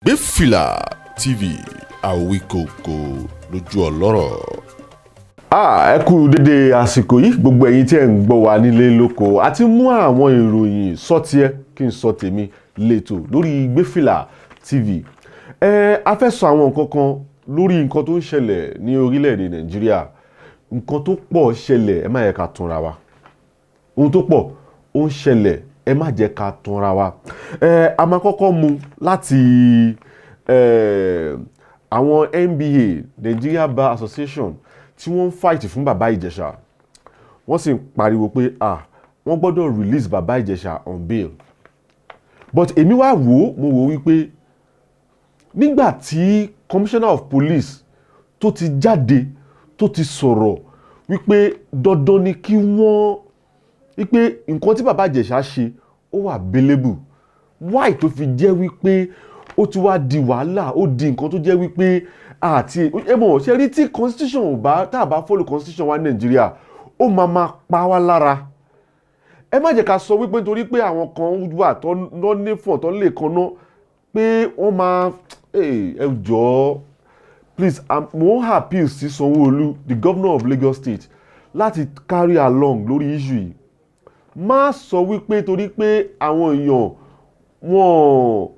Gbefila TV Àwíkòkò lójú ọlọ́rọ̀. Ẹ kú dédé àsìkò yìí gbogbo ẹ̀yin tí ẹ ń gbọ́ wa nílé lóko àti mú àwọn ìròyìn sọ́tiẹ́ kí n sọ tèmi létò lórí Gbefila TV. A fẹ́ sọ àwọn nǹkan kan lórí nǹkan tó ń ṣẹlẹ̀ ní orílẹ̀-èdè Nàìjíríà. Nǹkan tó pọ̀ ṣẹlẹ̀, ẹ má jẹ́ ká tanra wa. Ohun tó pọ̀ ó ń ṣẹlẹ̀, ẹ má jẹ́ ká tanra wa. A máa kọ́kọ́ mú láti àwọn NBA, Nigeria Bar Association, tí wọ́n ń fight fún bàbá Ijesha. Wọ́n sì ń pariwo pé wọ́n gbọ́dọ̀ release bàbá Ijesha on bail. But èmi wá mo wò wípé nígbà tí Commissioner of Police tó ti jáde tó ti sọ̀rọ̀ wípé dandan ni kí wọ́n wípé nǹkan tí bàbá Ijesha ṣe ó wà available, why tó fi jẹ́ wípé ó ti wá di wàhálà, ó di nǹkan tó jẹ́ wípé àti ṣe rí tí constitution tá a bá follow constitution wa ní Nàìjíríà ó máa pa wá lára. Ẹ má jẹ́ ká sọ wípé nítorí pé àwọn kan wà tó ní fún tó lè kanná pé wọ́n máa ẹ jọ̀ọ́ please, mo appeal sí Sanwó-Olú, the governor of Lagos State, láti carry along lórí issue yìí. Má sọ wípé torí pé àwọn èèyàn wọn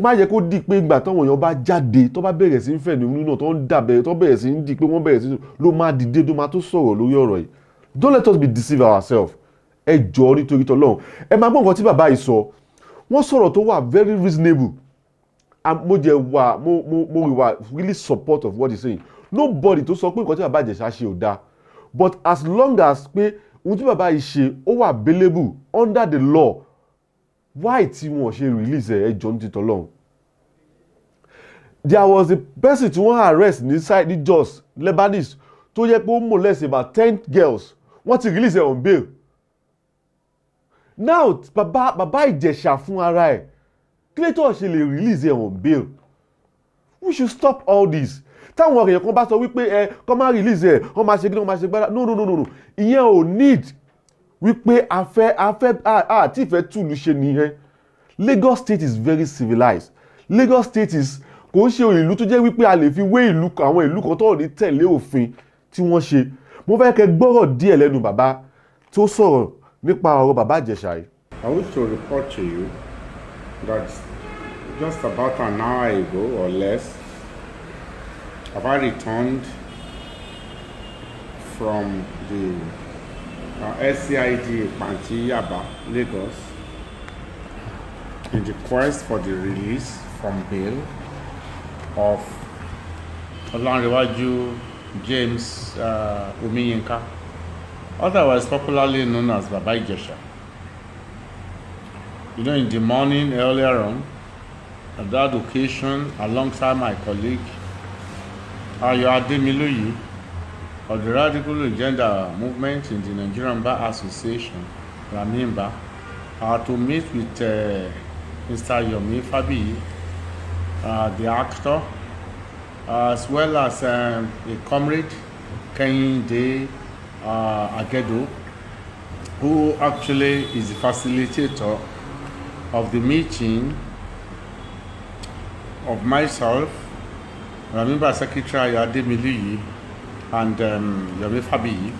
má jẹ́ kó di pé ìgbà táwọn èèyàn bá jáde tó bá bẹ̀rẹ̀ sí ń fẹ̀ nínú náà tó ń dàbẹ̀ tó bẹ̀rẹ̀ sí ń di pé wọ́n bẹ̀rẹ̀ sí ló máa dìde tó máa tó sọ̀rọ̀ lórí ọ̀rọ̀ yìí. Don't let us be deceive ourselves. Ẹ jọ̀ọ́ nítorí t'Ọlọ́run. Ẹ máa gbọ́ nǹkan tí bàbá yìí sọ. Wọ́n sọ̀rọ̀ tó wà very reasonable. Mo wà really support of what he's saying. Nobody tó sọ pé nǹkan tí bàbá Ijesha ṣe ò dáa. But as long as pé ohun tí bàbá yìí ṣe ó wà available under the law, why tí wọ́n ṣe release ẹ jọ̀ọ́ ní t'Ọlọ́run. There was a person tí wọ́n arrest ní Jos, Lebanese, tó yẹ pé ó molest about 10 girls. Wọ́n ti release ẹ on bail. Now bàbá Ijesha fún ara ẹ̀ kí ló tó ṣe lè release ẹ on bail? We should stop all this. Táwọn èèyàn kan bá sọ wípé kọ́ máa release ẹ wọ́n máa ṣe kí wọ́n máa ṣe gbára no. Ìyẹn ò need wípé àti ìfẹ́ túlù ṣe nìyẹn. Lagos State is very civilized. Lagos State is kò ń ṣe ìlú tó jẹ́ wípé a lè fi wé àwọn ìlú kan tó ní tẹ̀lé òfin tí wọ́n ṣe. Mo fẹ́ kẹ́ gbọ́rọ̀ díẹ̀ lẹ́nu bàbá tó sọ̀rọ̀ nípa ọ̀rọ̀ bàbá Ijesha yìí. I wish to report to you that just about an hour ago or less, I returned from the SCID Panti Yaba, Lagos, in the quest for the release from bail of Olanrewaju James Omiyinka, otherwise popularly known as Baba Ijesha. You know, in the morning earlier on, at that occasion, alongside my colleague, Ayo Ademiloyi, of the Radical Agenda Movement in the Nigerian Bar Association, Releasenba, to meet with Mr. Yomi Fabi, the actor, as well as a comrade, Kehinde Agedo, who actually is the facilitator of the meeting of myself, Releasenba Secretary Ayo Ademiloyi, and Yomi Fabi.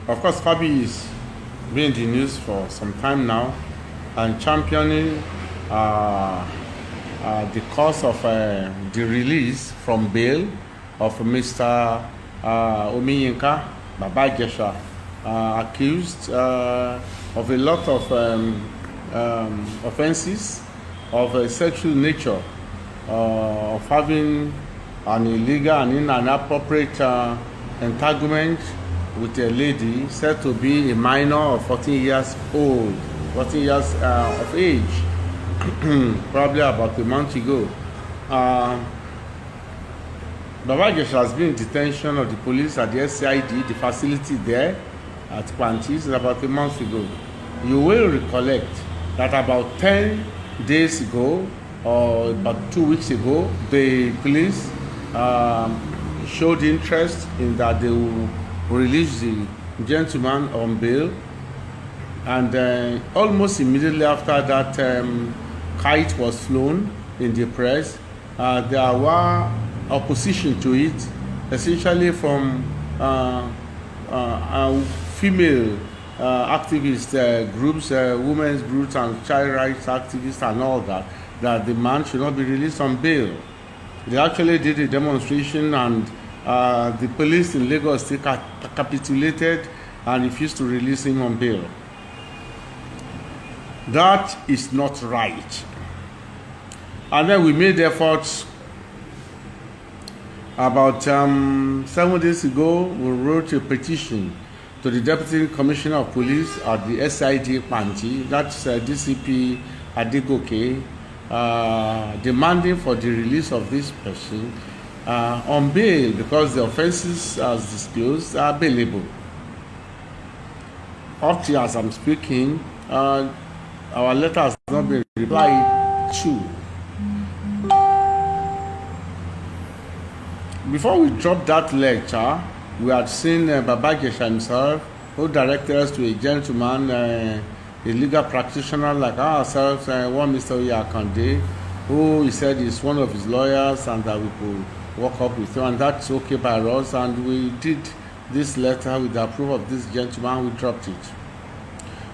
Of course, Fabi is been in the news for some time now and championing the cause of the release from bail of Mr. Omiyinka, Baba Ijesha, accused of a lot of offenses of a sexual nature, of having an illegal and inappropriate entanglement with a lady said to be a minor of 14 years old, 14 years of age, probably about a month ago. Baba Ijesha has been in detention of the police at the SCID, the facility there at Pantis, about a month ago. You will recollect that about 10 days ago, or about 2 weeks ago, the police showed interest in that they will release the gentleman on bail, and almost immediately after that kite was flown in the press. There were opposition to it, essentially from female activist groups, women's groups and child rights activists and all that the man should not be released on bail. They actually did a demonstration, and the police in Lagos State capitulated and refused to release him on bail. That is not right. And then we made efforts. About 7 days ago, we wrote a petition to the Deputy Commissioner of Police at the SID Panti, that's DCP Adegoke, demanding for the release of this person on bail because the offences as disclosed are bailable. Up to as I'm speaking, our letter has not been replied to. Before we dropped that lecture, we had seen Baba Ijesha himself, who directed us to a gentleman, a legal practitioner like ourselves, one Mr. Oyakande, who he said is one of his lawyers and that we could work up with him, and that's okay by us. And we did this letter with the approval of this gentleman. We dropped it.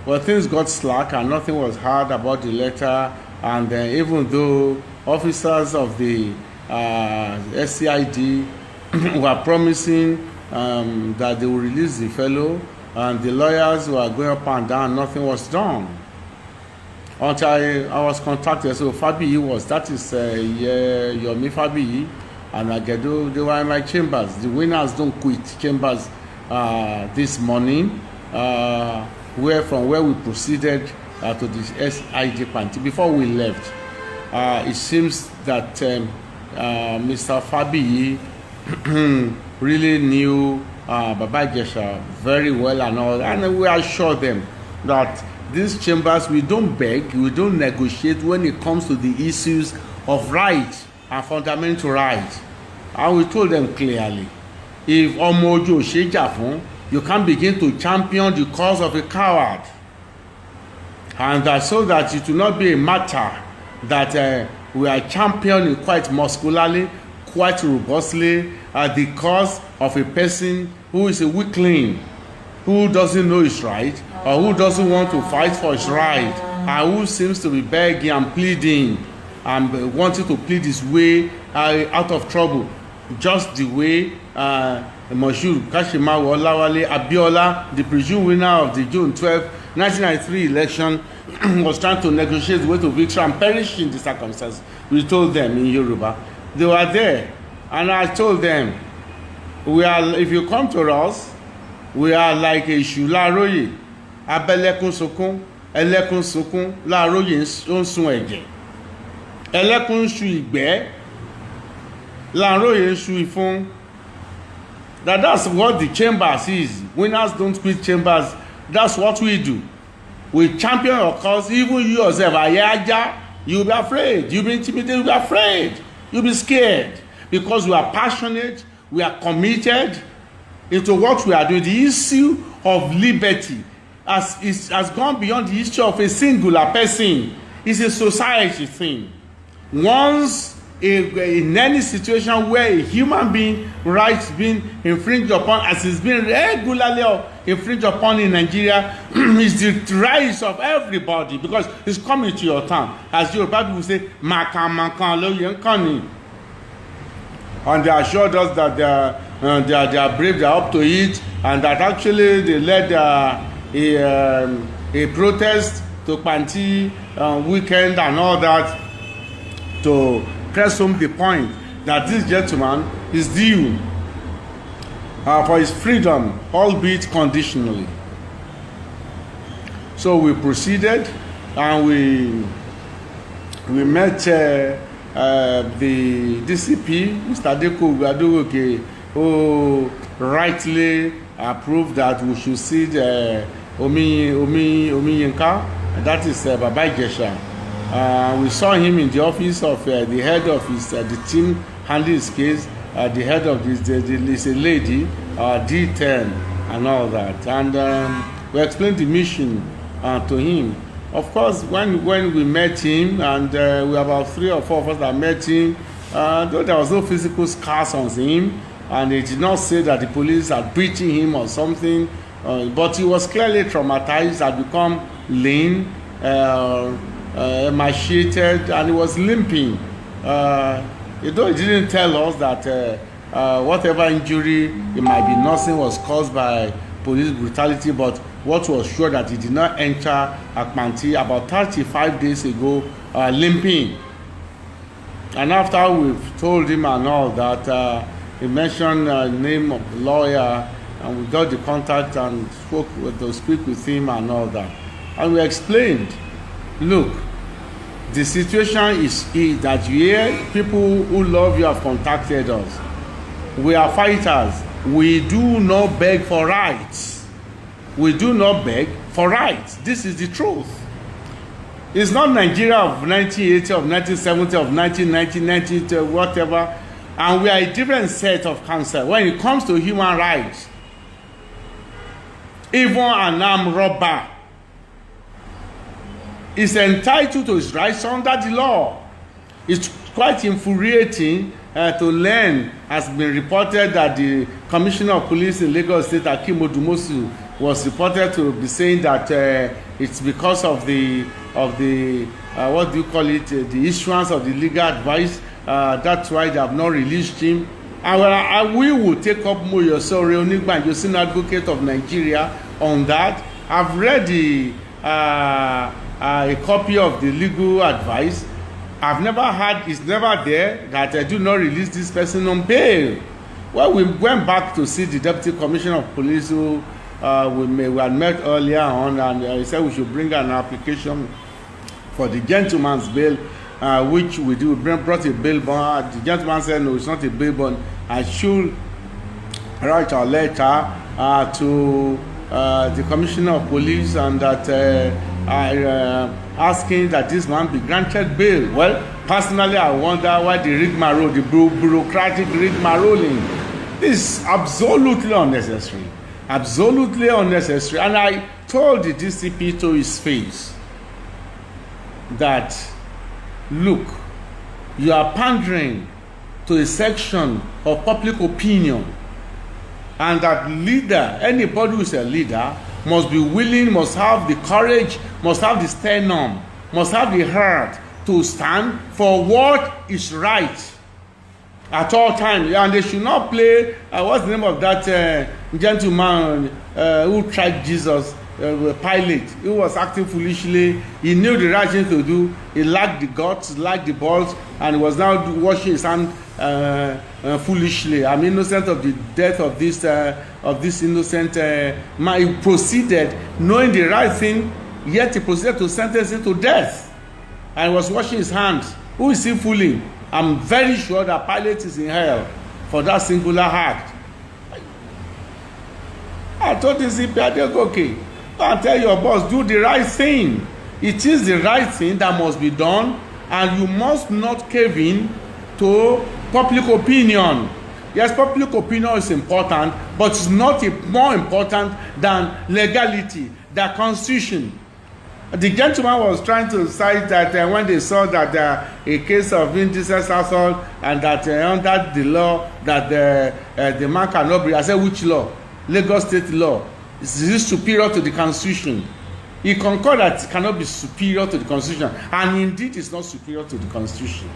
Well, things got slack and nothing was heard about the letter, and even though officers of the SCID were promising that they will release the fellow, and the lawyers were going up and down, nothing was done. Until I was contacted, so Fabiyi was, that is Yomi Fabiyi, and Agedo, they were in my chambers. The winners don't quit chambers this morning, from where we proceeded to the SID Panti. Before we left, it seems that Mr. Fabiyi really knew Baba Ijesha very well and all, and we assure them that these chambers, we don't beg, we don't negotiate when it comes to the issues of rights and fundamental rights. And we told them clearly, if Omojo Shejafun, you can't begin to champion the cause of a coward, and that so that it will not be a matter that we are championing quite muscularly, quite robustly, the cause of a person who is a weakling, who doesn't know his right, or who doesn't want to fight for his right, and who seems to be begging and pleading and wanting to plead his way out of trouble, just the way Moshood Kashimawo Olawale Abiola, the presumed winner of the June 12, 1993 election, was trying to negotiate the way to victory and perished in the circumstances. We told them in Yoruba. They were there, and I told them, if you come to us, we are like a Èṣù láàróyè, abẹ́lẹ́kún sunkún, ẹlẹ́kún sunkún, láàróyè ń sun ẹ̀jẹ̀, ẹlẹ́kún ń sun ìgbẹ́, láàróyè ń sun ìfun. That's what the chambers is. Winners don't quit chambers. That's what we do. We champion your cause. Even you yourself, Ayaja, you'll be afraid. You'll be intimidated. You'll be afraid. You'll be scared, because we are passionate. We are committed into what we are doing. The issue of liberty has gone beyond the issue of a singular person. It's a society thing. Once in any situation where a human being rights being infringed upon, as it's been regularly infringed upon in Nigeria, is the rights of everybody, because it's coming to your town. As Yoruba people say, "Makan lo yen kani," and they assured us that they are brave, they are up to it, and that actually they led a protest to Panti weekend and all that to press home the point that this gentleman is due for his freedom, albeit conditionally. So we proceeded, and we met the DCP, Mr. Deko Adegoke, who rightly approved that we should see the Omi Yinka, that is Baba Ijesha. We saw him in the office of the head of the team handling his case. The head of this is a lady, D10 and all that. And we explained the mission to him. of course, when we met him, and we were about 3 or 4 of us that met him, though there was no physical scars on him, and he did not say that the police had beaten him or something, but he was clearly traumatized, had become lean, emaciated, and he was limping. Though he didn't tell us that whatever injury he might be nursing was caused by police brutality, but what was sure that he did not enter Akmanti about 35 days ago limping. And after we've told him and all that, he mentioned the name of the lawyer, and we got the contact and to speak with him and all that. And we explained, look, the situation is that you hear people who love you have contacted us. We are fighters. We do not beg for rights. We do not beg for rights. This is the truth. It's not Nigeria of 1980, of 1970, of 1990, 1990, whatever. And we are a different set of cancer when it comes to human rights. Even an armed robber is entitled to his rights under the law. It's quite infuriating to learn, has been reported that the Commissioner of Police in Lagos State, Akim Odumosu, was reported to be saying that it's because of the what do you call it, the issuance of the legal advice. That's why they have not released him. And we will take up Moyosore Onigbanjo, senior advocate of Nigeria, on that. I've read a copy of the legal advice. I've never had, it's never there that I do not release this person on bail. Well, we went back to see the Deputy Commissioner of Police who we had met earlier on, and he said we should bring an application for the gentleman's bail, which we do. We brought a bail bond. The gentleman said, no, it's not a bail bond. I should write a letter to the Commissioner of Police, and that asking that this man be granted bail. Well, personally, I wonder why the rigmarole, the bureaucratic rigmaroling. This is absolutely unnecessary. Absolutely unnecessary. And I told the DCP to his face that, look, you are pandering to a section of public opinion, and that leader, anybody who is a leader, must be willing, must have the courage, must have the sternum, must have the heart to stand for what is right at all times. And they should not play, what's the name of that gentleman who tried Jesus, Pilate, who was acting foolishly. He knew the right thing to do. He lacked the guts, lacked the balls, and he was now washing his hand foolishly. I'm innocent of the death of this innocent man. He proceeded, knowing the right thing, yet he proceeded to sentence him to death. And he was washing his hands. Who is he fooling? I'm very sure that Pilate is in hell for that singular act. I told the CP, okay, go and tell your boss, do the right thing. It is the right thing that must be done, and you must not cave in to public opinion. Yes, public opinion is important, but it's not more important than legality, the constitution. The gentleman was trying to cite that when they saw that a case of indecent assault, and that under the law that the man cannot be. I said, which law? Lagos State law. Is this superior to the constitution? He concurred that it cannot be superior to the constitution, and indeed it's not superior to the constitution.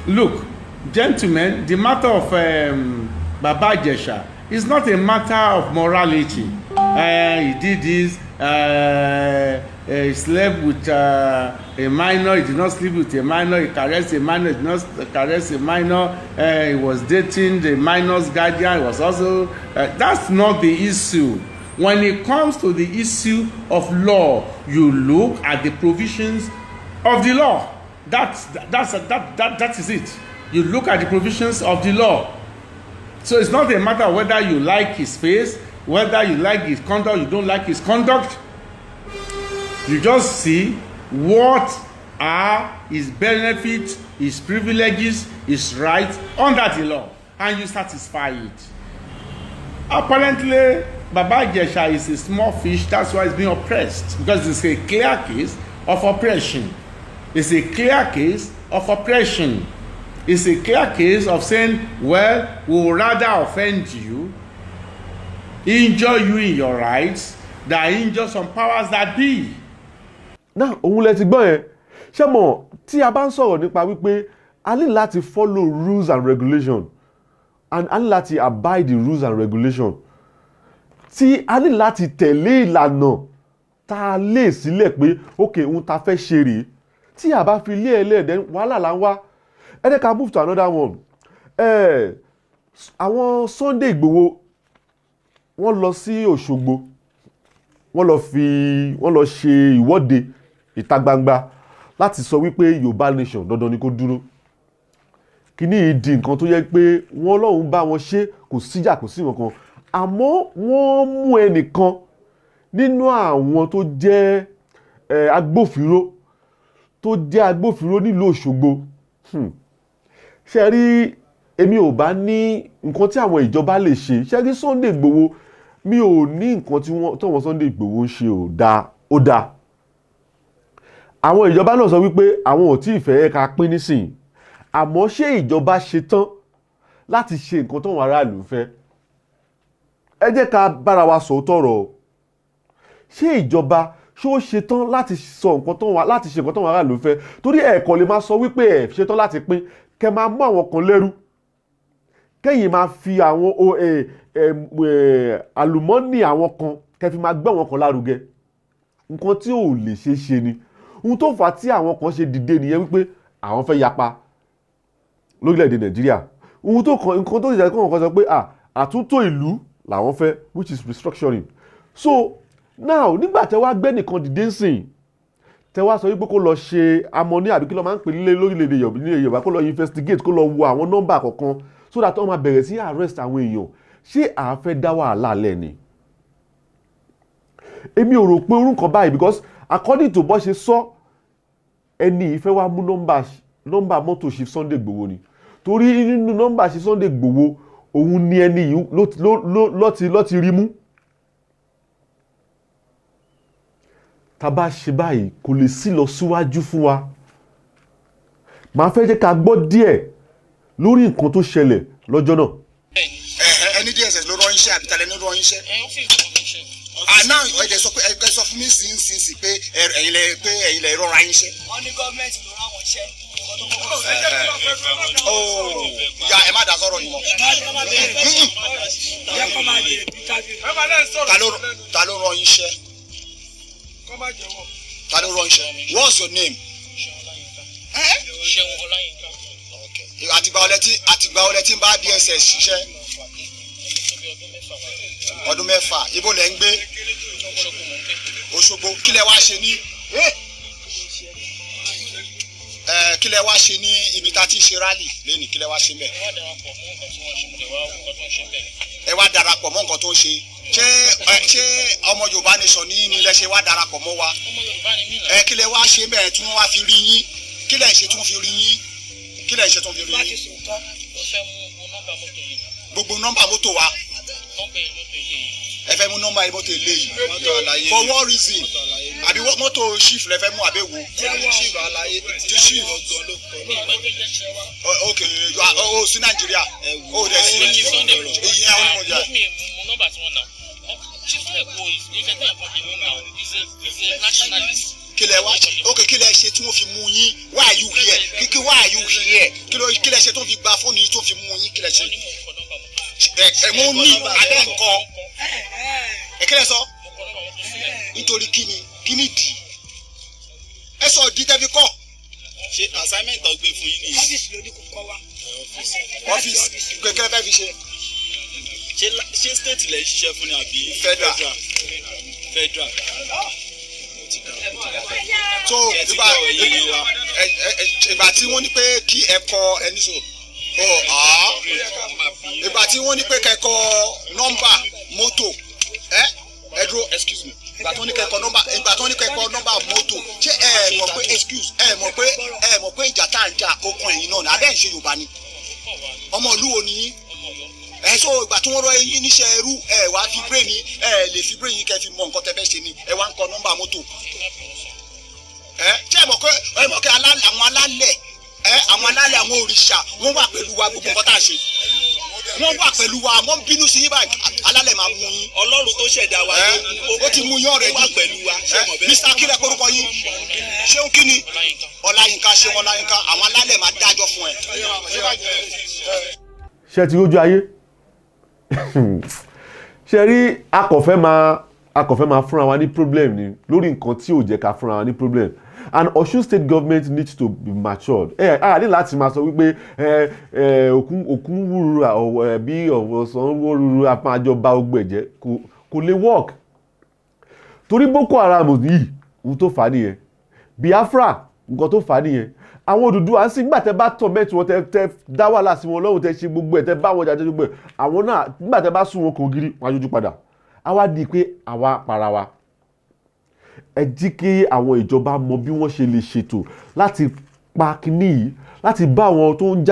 Look, gentlemen, the matter of Baba Ijesha is not a matter of morality. He did this, he slept with a minor, he did not sleep with a minor, he caressed a minor, he did not caress a minor, he was dating the minor's guardian, he was also, that's not the issue. When it comes to the issue of law, you look at the provisions of the law. That is it. You look at the provisions of the law. So it's not a matter of whether you like his face, whether you like his conduct, you don't like his conduct. You just see what are his benefits, his privileges, his rights under the law, and you satisfy it. Apparently, Baba Ijesha is a small fish, that's why he's being oppressed, because it's a clear case of oppression. It's a clear case of oppression. It's a clear case of saying, well, we will rather offend you, injure you in your rights, than injure some powers that be. Now, òun lẹ ti gbọ́ yẹn. Ṣé mọ̀ tí a bá ń sọ̀rọ̀ nípa wípé a ní láti follow rules and regulation and a ní láti abide the rules and regulation. Tí a ní láti tẹ̀lé ìlànà tá a lè sílẹ̀ pé okay ohun tá fẹ́ ṣe rèé. Tí a bá fi lé ẹlẹ́ẹ̀dẹ́ wàhálà là ń wá. Ẹ jẹ́ ká move to another one. Àwọn Sunday Igboho wọ́n lọ sí Òṣogbo. Wọ́n lọ ṣe ìwọ́de ìta gbangba láti sọ wípé Yorùbá nation dandan ni kó dúró. Kíní yìí di nǹkan tó yẹ pé wọ́n lọ́hùn bá wọn ṣe kò síjà kò sí nǹkan. Àmọ́ wọ́n mú ẹnìkan nínú àwọn tó jẹ́ agbófinró nílùú Òṣogbo. Ṣé rí èmi ò bá ní nǹkan tí àwọn ìjọba lè ṣe. Ṣé rí Sunday Igboho mi ò ní nǹkan tí wọ́n Sunday Igboho ń ṣe ó dáa. Àwọn ìjọba náà sọ wípé àwọn ò tí ì fẹ́ ká pín nísìn. Àmọ́ ṣé ìjọba ṣe tán láti ṣe nǹkan tó wọn aráàlú fẹ́? Ẹ jẹ́ ká bára wa sọ tọ̀rọ̀. Ṣé ìjọba ṣó ṣe tán láti ṣe nǹkan tó wọn aráàlú fẹ́? Torí ẹ̀kọ́ lè máa sọ wípé ẹ̀ ṣe tán láti pín kẹ́ máa mú àwọn kan lẹ́rú. Kẹ́yìn máa fi àwọn àlùmọ́nì àwọn kan kẹ́ fi máa gbé àwọn kan lárugẹ. Nǹkan tí ò lè ṣe ni. Ohun tó fà á tí àwọn kan ṣe dìde nìyẹn wípé àwọn fẹ́ yapa lórílẹ̀‐èdè Nàìjíríà. Nǹkan tó ṣe kọ́ sọ pé àtúntò ìlú làwọn fẹ́, which is restructuring. So now nígbà tẹ́ wá gbé nìkan dìde ń sìn tẹ́ wá sọ wípé kó lọ ṣe amọ̀ní àbí kí ló máa ń pè nílé lórílẹ̀‐èdè Yorùbá kó lọ investigate kó lọ wo àwọn nọ́mbà kọ̀ọ̀kan so that wọ́n máa bẹ̀rẹ̀ sí arrest àwọn èèyàn. Ṣé à ń fẹ́ dá wàhálà lẹ̀ ni? Èmi ò rò pé orúkọ báyìí because according to bó ṣe sọ ẹni ìfẹ́ wa mú nọ́mbà mọ́tò Chief Sunday Igboho ni. Torí nínú nọ́mbà Chief Sunday Igboho òun ni ẹni yìí ló ti rí mú. Tá bá ṣe báyìí kò lè sí lọ síwájú fún wa. Màá fẹ́ jẹ́ ká gbọ́ díẹ̀ lórí nǹkan tó ṣẹlẹ̀ lọ́jọ́ náà. Ẹni DSS ló rán iṣẹ́ àbítalẹ̀ ló rán iṣẹ́. Àná ẹ̀jẹ̀ sọ pé ẹ̀jẹ̀ sọ fún mi sí pé ẹ̀yin lẹ rọra yín iṣẹ́. Wọ́n ní gọ́ọ̀mẹ̀ntì ló rán wọn iṣẹ́. Ya ẹ má dá sọ̀rọ̀ yìí mọ́. Ta ló rán iṣẹ́? Ta ló rán iṣẹ́? What's your name? Ṣeun Ọláyínká. Àtìgbà ọlẹ́ tí ń bá DSS ṣiṣẹ́. Ọdún mẹ́fà. Ibo lẹ ń gbé? Òṣogbo. Kí lẹ wá ṣe ní? Kí lẹ wá ṣe ní ibi tá a ti ṣe rally lẹ́nu? Kí lẹ wá ṣe mẹ́? Ẹ wá darapọ̀ mọ́ nǹkan tó ń ṣe. Ṣé ọmọ Yorùbá nation ní ilẹ̀ ṣe wá darapọ̀ mọ́ wa? Kí lẹ wá ṣe mẹ́ tí wọ́n wá fi rí yín? Kí lẹ ń ṣe tí wọ́n fi rí yín? Kí lẹ ń ṣe tí wọ́n fi rí yín? Gbogbo nọ́mbà mọ́tò wa. Ẹ fẹ́ mú nọ́mbà mọ́tò eléyìí. For what reason? Àbí mọ́tò chief lẹ fẹ́ mú àbẹ̀wò? Chief àlàyé ti chief. Okay, o sí Nàìjíríà. O dẹ̀ sí ìyẹn ọ̀nà ìyá. Kí lẹ wá ṣe? Okay, kí lẹ ṣe tí wọ́n fi mú yín? Why are you here? Why are you here? Kí lẹ ṣe tó fi gba fóònù yín tó fi mú yín? Kí lẹ ṣe? Mo ní abẹ́ nǹkan. Kí lẹ sọ? Nítorí kíni dì? Ẹ sọ di tẹ́bí kọ́. Ṣé assignment tó gbé fún yín nìyí? Ọ́fíìsì ló ní kò kọ́ wa. Ọ́fíìsì kékeré fẹ́ fi ṣe. Ṣé state lẹ ṣiṣẹ́ fún ni àbí Federal. So ìgbà tí wọ́n ní pé kí ẹ kọ ẹni so. Ìgbà tí wọ́n ní pé kẹ́kọ̀ọ́ nọ́mbà mọ́tò ẹ dúró excuse me. Ìgbà tó ní kẹ́kọ̀ọ́ nọ́mbà mọ́tò ṣé ẹ mọ̀ pé ìjà tá à ń jà okun ẹ̀yìn náà ní abẹ́ ìṣe Yorùbá ni ọmọ ìlú wo ni yín? so ìgbà tí wọ́n rọ eyín níṣẹ́ ẹrú wá fi brain ni lè fi brain yín kẹ́ fi mọ nǹkan tẹ́ fẹ́ ṣe ni wá ń kọ nọ́mbà mọ́tò ṣé ẹ mọ̀ pé àwọn alálẹ̀ àwọn òrìṣà wọ́n wà pẹ̀lú wa gbogbo nǹkan tá a ṣe wọ́n wà pẹ̀lú wa wọ́n ń bínú sí yín báyìí alálẹ̀ máa mú yín. Ọlọ́run tó ṣẹ̀dá wa ó ti mú yín ọ̀rẹ́ wà pẹ̀lú wa. Mr. kílẹ̀ korúkọ yín ṣéun kíni Ọláyínká ṣéun Ọláyínká àwọn alálẹ̀ máa dájọ́ fún ẹ. ṣé ti rójú ayé ṣe rí akọ̀fẹ́ máa fúnra wa ní problem ni lórí nǹkan tí ò jẹ́ ká fúnra wa ní problem. And Osunstate government needs to be matured. Ní láti máa sọ wípé òkun wúru bí ọ̀sán wúru apájọba ogbó ẹ̀jẹ̀ kò lè work. Torí Boko Haram yìí ohun tó fà á nìyẹn. Biafra nǹkan tó fà á nìyẹn. Àwọn Odùduwà sí nígbà tẹ́ bá tọ̀ mẹ́tì wọn tẹ́ dá wàhálà sí wọn lọ́rùn tẹ́ ṣe gbogbo ẹ̀ tẹ́ bá wọn jáde gbogbo ẹ̀ àwọn náà nígbà tẹ́ bá sún wọn kò gírí wọn á yọjú padà. A wá di pé àwa para wa. Ẹ jí kí àwọn ìjọba mọ bí wọ́n ṣe lè ṣètò láti pa kíní yìí láti bá àwọn tó ń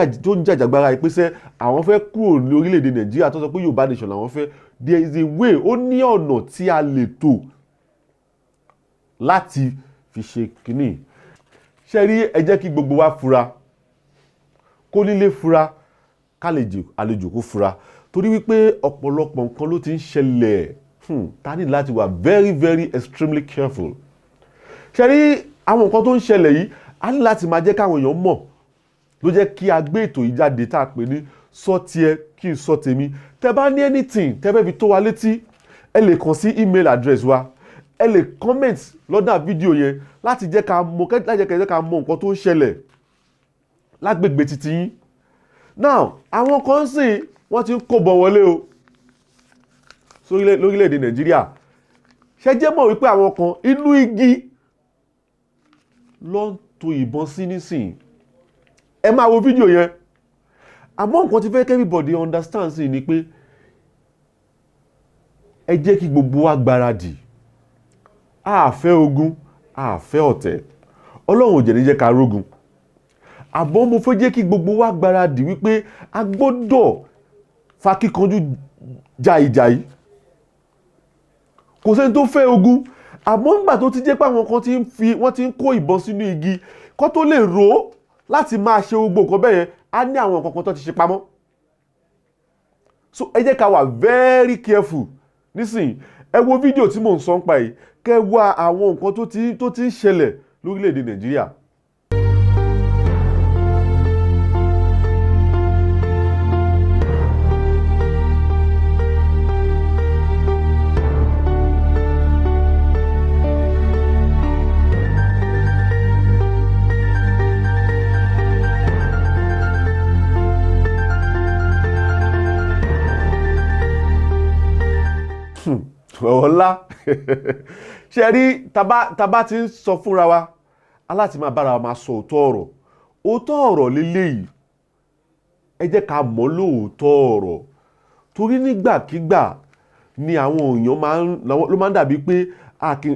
jàjàgbara ìpèsè àwọn fẹ́ kúrò ní orílẹ̀-èdè Nàìjíríà tó sọ pé Yorùbá nation làwọn fẹ́. There is a way ó ní ọ̀nà tí a lè tò láti fi ṣe kíní. Ṣé rí ẹ jẹ́ kí gbogbo wa fura kó nílé fura àlejò kó fura torí wípé ọ̀pọ̀lọpọ̀ nǹkan ló ti ń ṣẹlẹ̀. Ta ní láti wà very very extremely careful. Ṣé rí àwọn nǹkan tó ń ṣẹlẹ̀ yìí a ní láti máa jẹ́ káwọn èèyàn mọ̀ ló jẹ́ kí a gbé ètò yìí jáde tá a pè ní sọ tiẹ̀ kí n sọ tèmi. Tẹ́ bá ní anything tẹ́ fẹ́ fi tó wa létí ẹ lè kàn sí email address wa ẹ lè comment lọ́dà fídíò yẹn láti jẹ́ ká mọ̀ nǹkan tó ń ṣẹlẹ̀ lágbègbè títí yín. Now àwọn kan sì wọ́n ti ń kó bọ̀ wọlé o lórílẹ̀-èdè Nàìjíríà. Ṣé jẹ́ mọ̀ wípé àwọn kan inú igi ló ń to ìbọn sí nísìn. Ẹ máa wo fídíò yẹn. Àmọ́ nǹkan tí fẹ́ kí everybody understand sí ni pé ẹ jẹ́ kí gbogbo wa gbáradì. A fẹ́ ogun, a fẹ́ ọ̀tẹ̀. Ọlọ́run ò jẹ́ ní jẹ́ ká rógun. Àbọ̀ mo fẹ́ jẹ́ kí gbogbo wa gbáradì wípé a gbọ́dọ̀ fa kíkanjú ja ìjà yìí. Kò sẹ́ni tó fẹ́ ogun. Àmọ́ nígbà tó ti jẹ́ pé àwọn kan wọ́n ti ń kó ìbọn sínú igi kó tó lè rò láti máa ṣe gbogbo nǹkan bẹ́ẹ̀ yẹn á ní àwọn nǹkan kan tó ti ṣe pamọ́. So ẹ jẹ́ ká wà very careful nísìnyí. Ẹ wo fídíò tí mò ń sọ ń pa yìí kẹ́ wá àwọn nǹkan tó ti ń ṣẹlẹ̀ lórílẹ̀‐èdè Nàìjíríà. Ọ̀la ṣe rí taba ti ń sọ fúnra wa aláti máa bára wa máa sọ òótọ́ ọ̀rọ̀ léléyìí. Ẹ jẹ́ ká mọ̀ lóòótọ́ ọ̀rọ̀ torí nígbàkígbà ni àwọn èèyàn ló máa ń dàbí pé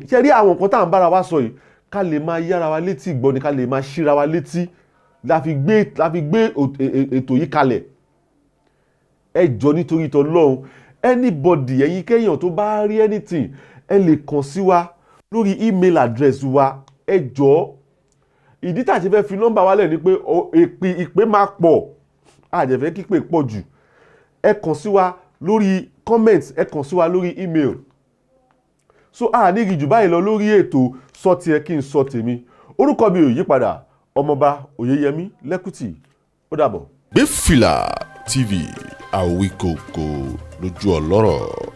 ṣe rí àwọn nǹkan tá à ń bára wa sọ yìí ká lè máa yára wa létí gbọ́ ni ká lè máa ṣíra wa létí la fi gbé ètò yìí kalẹ̀. Ẹ jọ̀ọ́ nítorí t'Ọlọ́run anybody ẹ̀yin kéèyàn tó bá rí anything ẹ lè kàn sí wa lórí email address wa. Ẹ jọ̀ọ́ ìdí tá a ṣe fẹ́ fi nọ́mbà wa lẹ̀ ni pé ìpè máa pọ̀ a jẹ́ fẹ́ kí ìpè pọ̀ jù. Ẹ kàn sí wa lórí comment ẹ kàn sí wa lórí email. So a ní rí jù báyìí lọ lórí ètò sọ tiẹ̀ kí n sọ tèmi. Orúkọ mi ò yí padà Ọmọọba Oyeyemi Lẹ́kùtì. Ó dàbọ̀. Gbé fìlà TV Àwíkòkò lójú ọlọ́rọ̀.